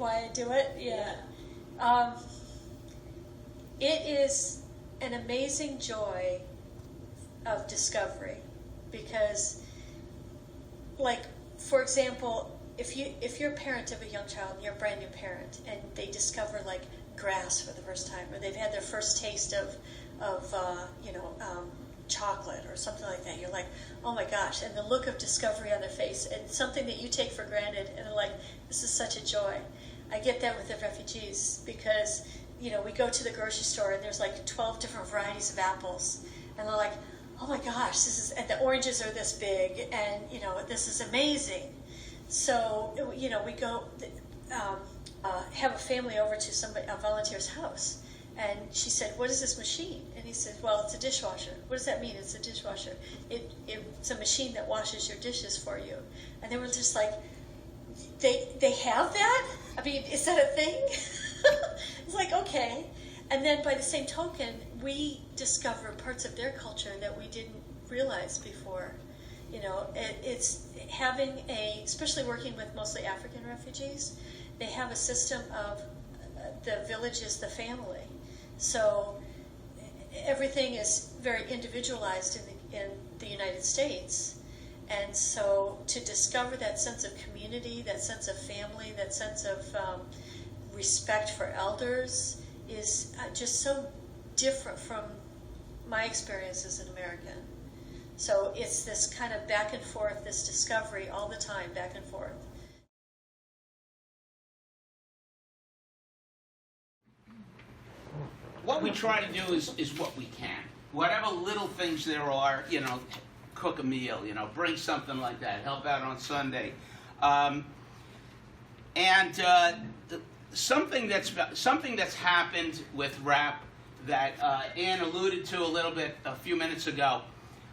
why I do it? Yeah. It is an amazing joy of discovery because, like, for example, if you're a parent of a young child and you're a brand new parent and they discover like grass for the first time, or they've had their first taste of chocolate or something like that, you're like, oh my gosh, and the look of discovery on their face, and something that you take for granted, and they're like, this is such a joy. I get that with the refugees because, we go to the grocery store and there's like 12 different varieties of apples, and they're like, oh my gosh, and the oranges are this big, and this is amazing. So we go have a family over to a volunteer's house, and she said, what is this machine? And he said, well, it's a dishwasher. What does that mean? It's a dishwasher. It's a machine that washes your dishes for you. And they were just like, they have that? I mean, is that a thing? It's like, okay. And then by the same token, we discover parts of their culture that we didn't realize before. It's having especially working with mostly African refugees, they have a system of the village is the family. So everything is very individualized in the United States. And so to discover that sense of community, that sense of family, that sense of respect for elders is just so different from my experience as an American. So it's this kind of back and forth, this discovery all the time, back and forth. What we try to do is what we can. Whatever little things there are, cook a meal, bring something like that, help out on Sunday. Something that's happened with RAP that Ann alluded to a little bit a few minutes ago.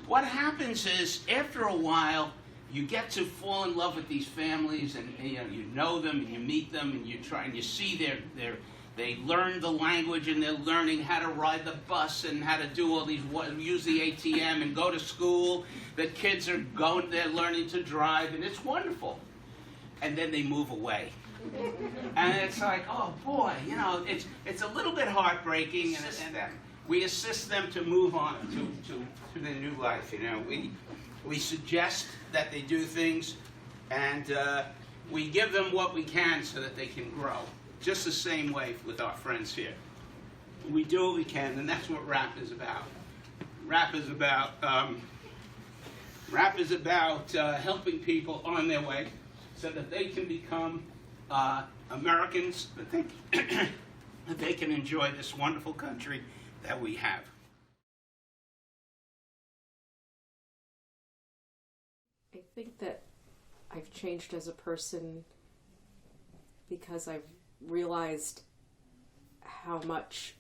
What happens is, after a while, you get to fall in love with these families, and you know them, and you meet them, and you try, and you see they learn the language, and they're learning how to ride the bus and how to do all these, use the ATM and go to school. The kids are going, they're learning to drive, and it's wonderful. And then they move away. And it's like, oh boy, it's a little bit heartbreaking, and we assist them to move on to their new life. We suggest that they do things, and we give them what we can so that they can grow. Just the same way with our friends here. We do what we can, and that's what RAP is about. RAP is about helping people on their way so that they can become Americans, that they can enjoy this wonderful country that we have. I think that I've changed as a person because I've realized how much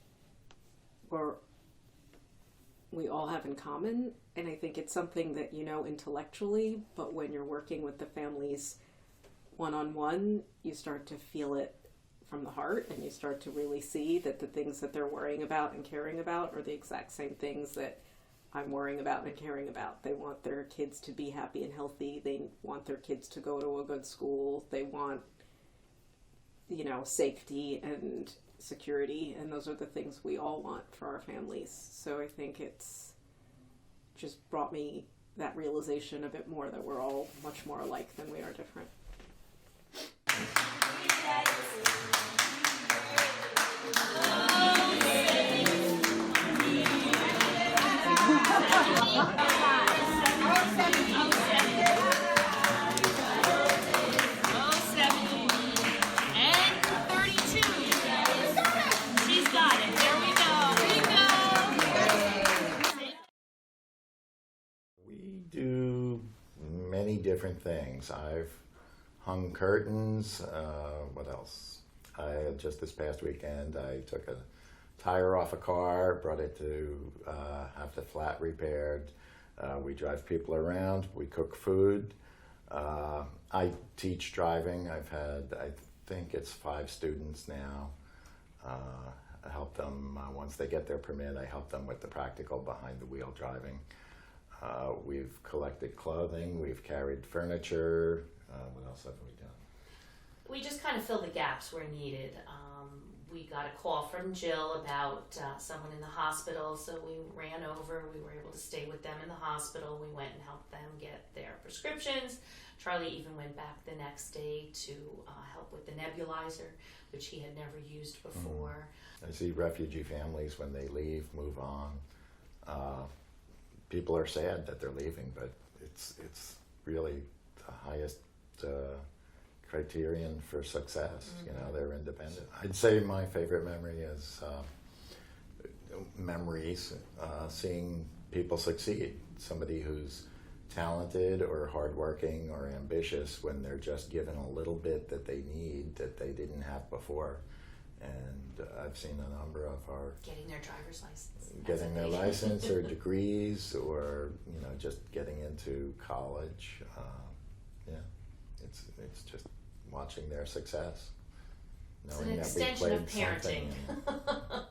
we all have in common, and I think it's something that intellectually, but when you're working with the families one-on-one, you start to feel it from the heart, and you start to really see that the things that they're worrying about and caring about are the exact same things that I'm worrying about and caring about. They want their kids to be happy and healthy. They want their kids to go to a good school. They want safety and security, and those are the things we all want for our families. So I think it's just brought me that realization a bit more that we're all much more alike than we are different. Different things. I've hung curtains. What else? Just this past weekend, I took a tire off a car, brought it to have the flat repaired. We drive people around. We cook food. I teach driving. I've had, I think it's 5 students now. I help them once they get their permit. I help them with the practical behind the wheel driving. We've collected clothing, we've carried furniture. What else have we done? we just kind of fill the gaps where needed. We got a call from Jill about someone in the hospital, so we ran over. We were able to stay with them in the hospital. We went and helped them get their prescriptions. Charlie even went back the next day to help with the nebulizer, which he had never used before. I see refugee families when they leave, move on. People are sad that they're leaving, but it's really the highest criterion for success. You know, they're independent. I'd say my favorite memory is seeing people succeed. Somebody who's talented or hardworking or ambitious when they're just given a little bit that they need that they didn't have before. And I've seen a number of our Getting their driver's license. getting their license or degrees, or just getting into college. It's just watching their success, It's an knowing that we extension of played something. parenting.